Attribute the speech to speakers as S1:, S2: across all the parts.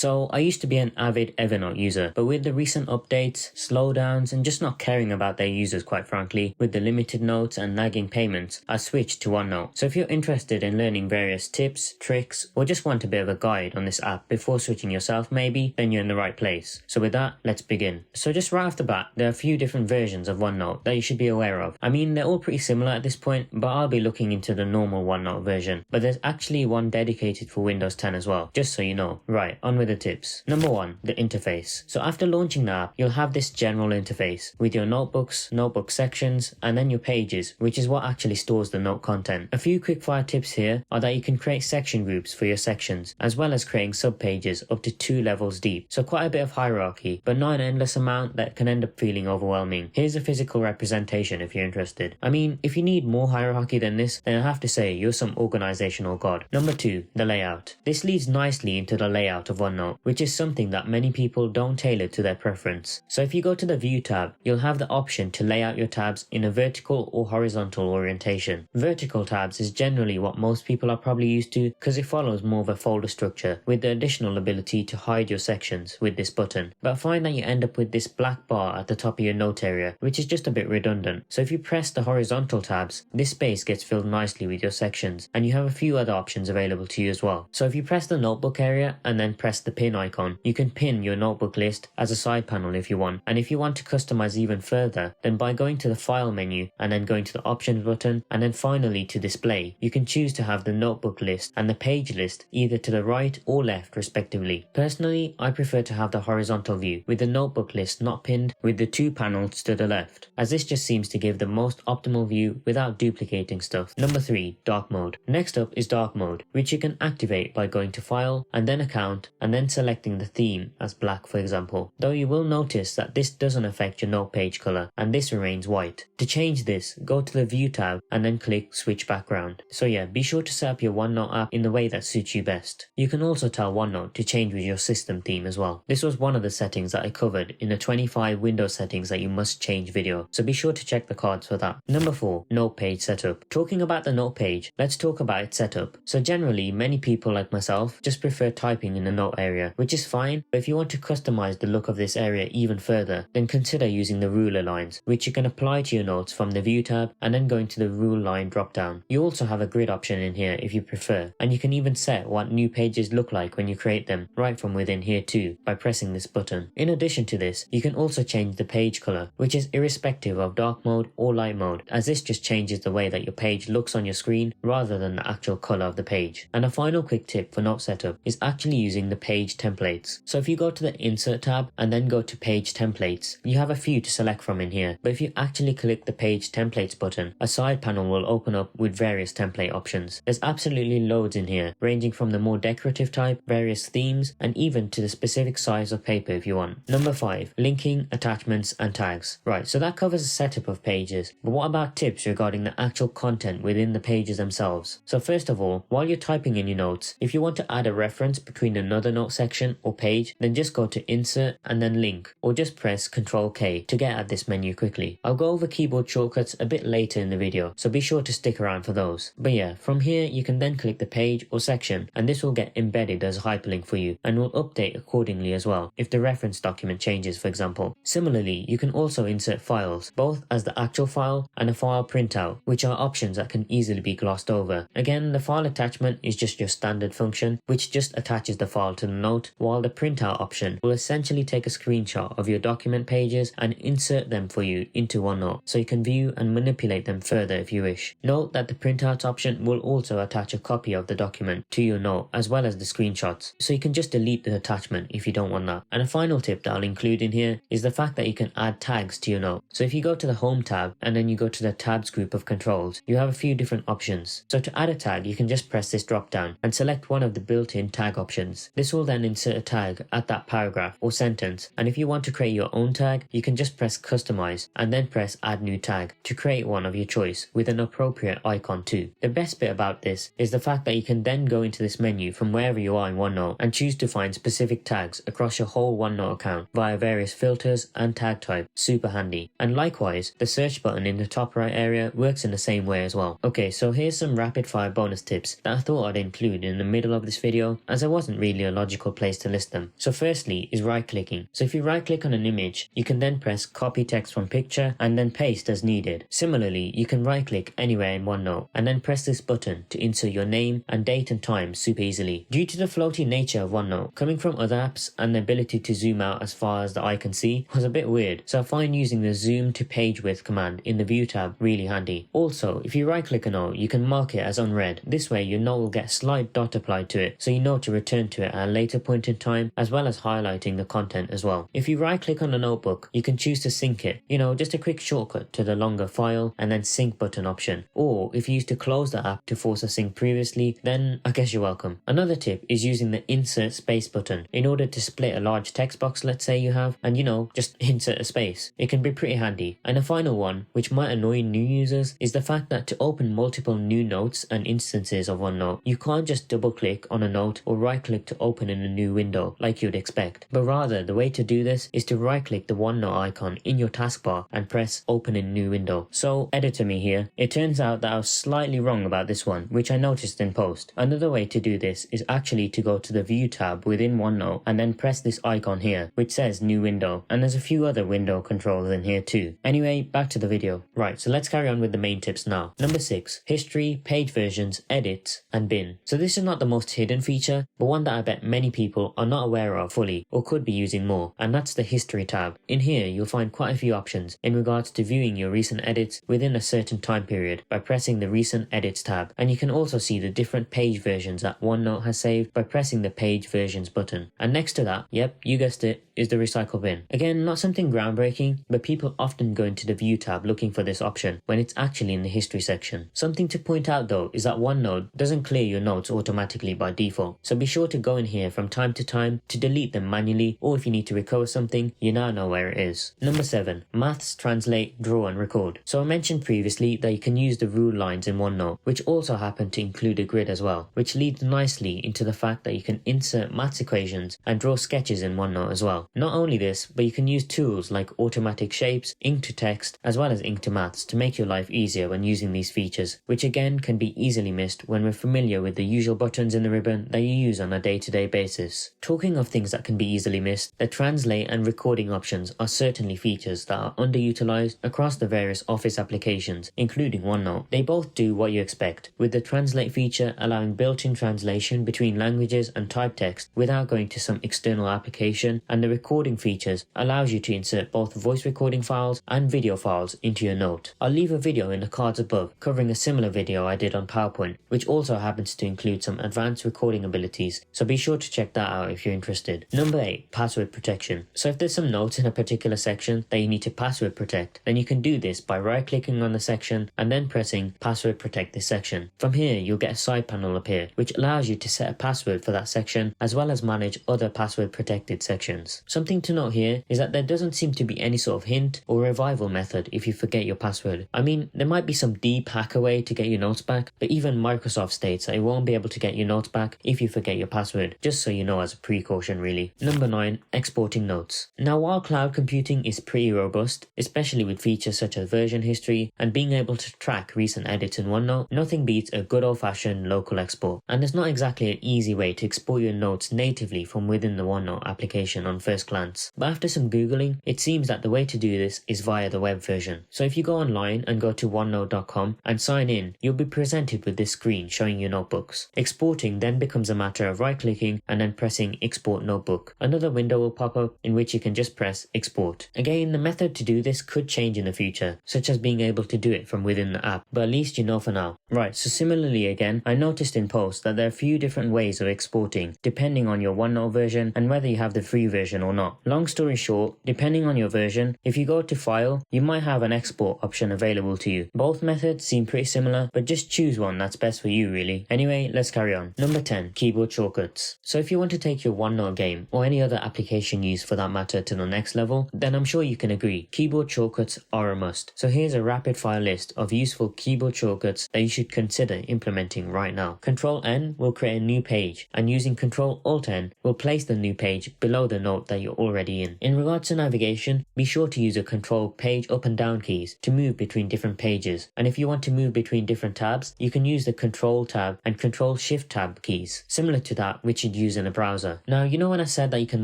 S1: So I used to be an avid Evernote user, but with the recent updates, slowdowns and just not caring about their users quite frankly, with the limited notes and nagging payments, I switched to OneNote. So if you're interested in learning various tips, tricks, or just want a bit of a guide on this app before switching yourself maybe, then you're in the right place. So with that, let's begin. So just right off the bat, there are a few different versions of OneNote that you should be aware of. I mean, they're all pretty similar at this point, but I'll be looking into the normal OneNote version. But there's actually one dedicated for Windows 10 as well, just so you know. Right, on with the tips. Number 1, the interface. So after launching the app, you'll have this general interface with your notebooks, notebook sections, and then your pages, which is what actually stores the note content. A few quickfire tips here are that you can create section groups for your sections, as well as creating subpages up to 2 levels deep. So quite a bit of hierarchy, but not an endless amount that can end up feeling overwhelming. Here's a physical representation if you're interested. I mean, if you need more hierarchy than this, then I have to say you're some organizational god. Number 2, the layout. This leads nicely into the layout of OneNote, which is something that many people don't tailor to their preference. So if you go to the View tab, you'll have the option to lay out your tabs in a vertical or horizontal orientation. Vertical tabs is generally what most people are probably used to because it follows more of a folder structure with the additional ability to hide your sections with this button. But I find that you end up with this black bar at the top of your note area, which is just a bit redundant. So if you press the horizontal tabs, this space gets filled nicely with your sections, and you have a few other options available to you as well. So if you press the notebook area and then press the pin icon, you can pin your notebook list as a side panel if you want. And if you want to customize even further, then by going to the file menu and then going to the options button and then finally to display, you can choose to have the notebook list and the page list either to the right or left respectively. Personally, I prefer to have the horizontal view with the notebook list not pinned with the 2 panels to the left, as this just seems to give the most optimal view without duplicating stuff. Number 3, dark mode. Next up is dark mode, which you can activate by going to file and then account and then selecting the theme as black for example. Though you will notice that this doesn't affect your note page color and this remains white. To change this, go to the View tab and then click switch background. So yeah, be sure to set up your OneNote app in the way that suits you best. You can also tell OneNote to change with your system theme as well. This was one of the settings that I covered in a 25 Windows settings that you must change video, so be sure to check the cards for that. Number 4, note page setup. Talking about the note page, let's talk about its setup. So generally, many people like myself just prefer typing in the note area, which is fine, but if you want to customize the look of this area even further, then consider using the ruler lines, which you can apply to your notes from the View tab and then going to the rule line drop down. You also have a grid option in here if you prefer, and you can even set what new pages look like when you create them right from within here too by pressing this button. In addition to this, you can also change the page color, which is irrespective of dark mode or light mode, as this just changes the way that your page looks on your screen rather than the actual color of the page. And a final quick tip for note setup is actually using the page templates. So if you go to the Insert tab and then go to Page Templates, you have a few to select from in here, but if you actually click the Page Templates button, a side panel will open up with various template options. There's absolutely loads in here, ranging from the more decorative type, various themes, and even to the specific size of paper if you want. Number 5, linking, attachments, and tags. Right, so that covers the setup of pages, but what about tips regarding the actual content within the pages themselves? So first of all, while you're typing in your notes, if you want to add a reference between another note section or page, then just go to Insert and then Link, or just press Ctrl K to get at this menu quickly. I'll go over keyboard shortcuts a bit later in the video, so be sure to stick around for those. But yeah, from here you can then click the page or section, and this will get embedded as a hyperlink for you and will update accordingly as well if the reference document changes for example. Similarly, you can also insert files, both as the actual file and a file printout, which are options that can easily be glossed over. Again, the file attachment is just your standard function, which just attaches the file to the note, while the printout option will essentially take a screenshot of your document pages and insert them for you into OneNote, so you can view and manipulate them further if you wish. Note that the printout option will also attach a copy of the document to your note as well as the screenshots, so you can just delete the attachment if you don't want that. And a final tip that I'll include in here is the fact that you can add tags to your note. So if you go to the Home tab and then you go to the tabs group of controls, you have a few different options. So to add a tag, you can just press this drop down and select one of the built-in tag options. This will then insert a tag at that paragraph or sentence, and if you want to create your own tag, you can just press Customize and then press Add New Tag to create one of your choice with an appropriate icon too. The best bit about this is the fact that you can then go into this menu from wherever you are in OneNote and choose to find specific tags across your whole OneNote account via various filters and tag type. Super handy. And likewise, the search button in the top right area works in the same way as well. Okay, so here's some rapid fire bonus tips that I thought I'd include in the middle of this video, as there wasn't really a logical logical place to list them. So firstly is right clicking. So if you right click on an image, you can then press copy text from picture and then paste as needed. Similarly, you can right click anywhere in OneNote and then press this button to insert your name and date and time super easily. Due to the floaty nature of OneNote, coming from other apps and the ability to zoom out as far as the eye can see was a bit weird, so I find using the zoom to page width command in the view tab really handy. Also, if you right click a note, you can mark it as unread. This way your note will get a slight dot applied to it, so you know to return to it at a later point in time, as well as highlighting the content as well. If you right click on a notebook, you can choose to sync it, just a quick shortcut to the longer file and then sync button option. Or if you used to close the app to force a sync previously, then I guess you're welcome. Another tip is using the insert space button in order to split a large text box, let's say you have, and just insert a space. It can be pretty handy. And a final one, which might annoy new users, is the fact that to open multiple new notes and instances of OneNote, you can't just double click on a note or right click to open in a new window like you'd expect, but rather the way to do this is to right click the OneNote icon in your taskbar and press open in new window. So editor me here, it turns out that I was slightly wrong about this one, which I noticed in post. Another way to do this is actually to go to the view tab within OneNote and then press this icon here which says new window, and there's a few other window controls in here too. Anyway, back to the video. Right, so let's carry on with the main tips now. Number 6, history, page versions, edits, and bin. So this is not the most hidden feature, but one that I bet many people are not aware of fully or could be using more, and that's the history tab. In here you'll find quite a few options in regards to viewing your recent edits within a certain time period by pressing the recent edits tab, and you can also see the different page versions that OneNote has saved by pressing the page versions button. And next to that, yep, you guessed it, is the recycle bin. Again, not something groundbreaking, but people often go into the view tab looking for this option when it's actually in the history section. Something to point out though is that OneNote doesn't clear your notes automatically by default, so be sure to go in here from time to time to delete them manually, or if you need to recover something, you now know where it is. Number 7, maths, translate, draw and record. So I mentioned previously that you can use the rule lines in OneNote, which also happen to include a grid as well, which leads nicely into the fact that you can insert maths equations and draw sketches in OneNote as well. Not only this, but you can use tools like automatic shapes, ink to text, as well as ink to maths to make your life easier when using these features, which again can be easily missed when we're familiar with the usual buttons in the ribbon that you use on a day-to-day basis. Talking of things that can be easily missed, the translate and recording options are certainly features that are underutilized across the various Office applications, including OneNote. They both do what you expect, with the translate feature allowing built-in translation between languages and typed text without going to some external application, and the recording features allows you to insert both voice recording files and video files into your note. I'll leave a video in the cards above covering a similar video I did on PowerPoint, which also happens to include some advanced recording abilities, so be sure to check that out if you're interested. Number 8, password protection. So if there's some notes in a particular section that you need to password protect, then you can do this by right clicking on the section and then pressing password protect this section. From here you'll get a side panel appear which allows you to set a password for that section as well as manage other password protected sections. Something to note here is that there doesn't seem to be any sort of hint or revival method if you forget your password. I mean, there might be some deep hacker way to get your notes back, but even Microsoft states that it won't be able to get your notes back if you forget your password, just so you know as a precaution really. Number 9, exporting notes. Now while cloud computing is pretty robust, especially with features such as version history and being able to track recent edits in OneNote, nothing beats a good old-fashioned local export. And there's not exactly an easy way to export your notes natively from within the OneNote application on first glance, but after some googling, it seems that the way to do this is via the web version. So if you go online and go to onenote.com and sign in, you'll be presented with this screen showing your notebooks. Exporting then becomes a matter of right clicking and then pressing export notebook. Another window will pop up in which you can just press export. Again, the method to do this could change in the future, such as being able to do it from within the app, but at least you know for now. Right, so similarly again, I noticed in post that there are a few different ways of exporting depending on your OneNote version and whether you have the free version or not. Long story short, depending on your version, if you go to file, you might have an export option available to you. Both methods seem pretty similar, but just choose one that's best for you really. Anyway, let's carry on. Number 10, keyboard shortcuts. So if you want to take your OneNote game or any other application used for that matter to the next level, then I'm sure you can agree, keyboard shortcuts are a must. So here's a rapid fire list of useful keyboard shortcuts that you should consider implementing right now. Control N will create a new page, and using Control Alt N will place the new page below the note that you're already in. In regards to navigation, be sure to use a control page up and down keys to move between different pages, and if you want to move between different tabs, you can use the Control tab and Control Shift tab keys, similar to that which you'd use in a browser. Now, you know when I said that you can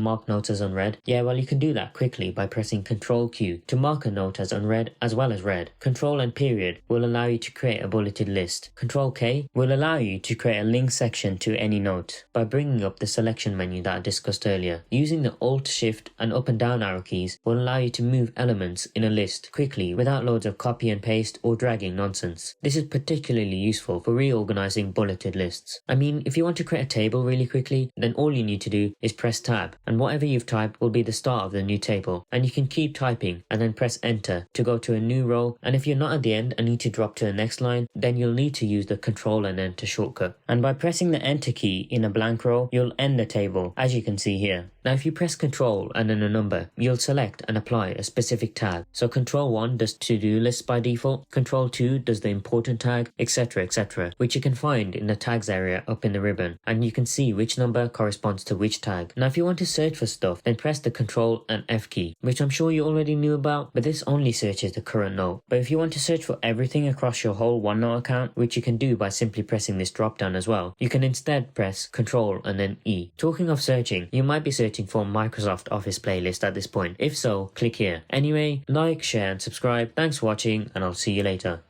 S1: mark notes as unread? Yeah, well, you can do that quickly by pressing Ctrl Q to mark a note as unread as well as read. Control and period will allow you to create a bulleted list. Ctrl K will allow you to create a link section to any note by bringing up the selection menu that I discussed earlier. Using the Alt, Shift and up and down arrow keys will allow you to move elements in a list quickly without loads of copy and paste or dragging nonsense. This is particularly useful for reorganizing bulleted lists. I mean, if you want to create a table really quickly, then all you need to do is press Tab, and whatever you've typed will be the start of the new table, and you can keep typing and then press Enter to go to a new row. And if you're not at the end and need to drop to the next line, then you'll need to use the Control and Enter shortcut. And by pressing the Enter key in a blank row, you'll end the table, as you can see here. Now if you press Control and then a number, you'll select and apply a specific tag. So Control 1 does to-do list by default, Control 2 does the important tag, etc, etc, which you can find in the tags area up in the ribbon, and you can see which number corresponds to which tag. Now if you want to search for stuff, then press the Control and F key, which I'm sure you already knew about, but this only searches the current note. But if you want to search for everything across your whole OneNote account, which you can do by simply pressing this drop down as well, you can instead press Control and then E. Talking of searching, you might be searching for Microsoft Office playlist at this point. If so, click here. Anyway, like, share and subscribe. Thanks for watching, and I'll see you later.